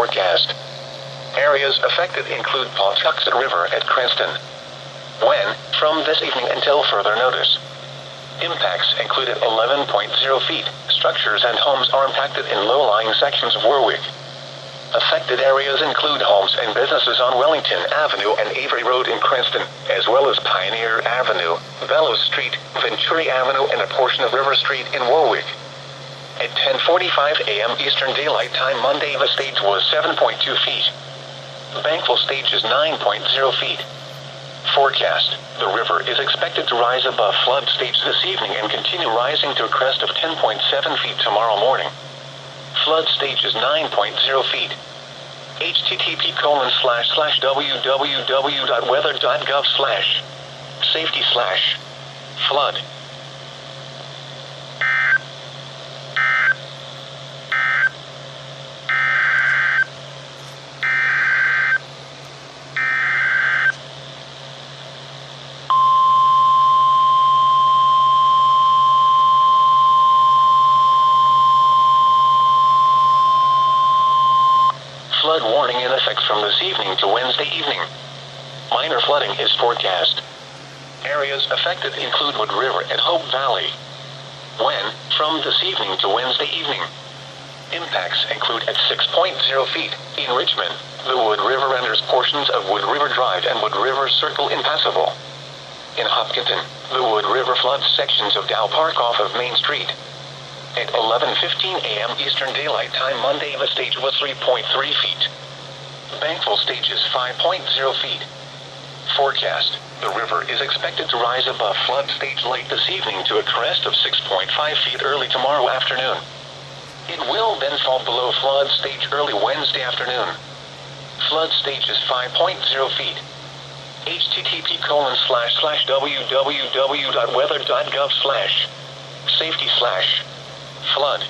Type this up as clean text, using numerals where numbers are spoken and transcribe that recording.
forecast. Areas affected include Pawtuxet River at Cranston. When, from this evening until further notice. Impacts include at 11.0 feet. Structures and homes are impacted in low-lying sections of Warwick. Affected areas include homes and businesses on Wellington Avenue and Avery Road in Cranston, as well as Pioneer Avenue, Bellows Street, Venturi Avenue, and a portion of River Street in Warwick. At 10:45 a.m. Eastern Daylight Time Monday, the stage was 7.2 feet. Bankfull stage is 9.0 feet. Forecast: the river is expected to rise above flood stage this evening and continue rising to a crest of 10.7 feet tomorrow morning. Flood stage is 9.0 feet. http://www.weather.gov/safety/flood. Flood warning in effect from this evening to Wednesday evening. Minor flooding is forecast. Areas affected include Wood River and Hope Valley. When, from this evening to Wednesday evening. Impacts include at 6.0 feet in Richmond, the Wood River renders portions of Wood River Drive and Wood River Circle impassable. In Hopkinton, the Wood River floods sections of Dow Park off of Main Street. At 11:15 a.m. Eastern Daylight Time Monday, the stage was 3.3 feet. Bankfull stage is 5.0 feet. Forecast: the river is expected to rise above flood stage late this evening to a crest of 6.5 feet early tomorrow afternoon. It will then fall below flood stage early Wednesday afternoon. Flood stage is 5.0 feet. http://www.weather.gov/safety/flood.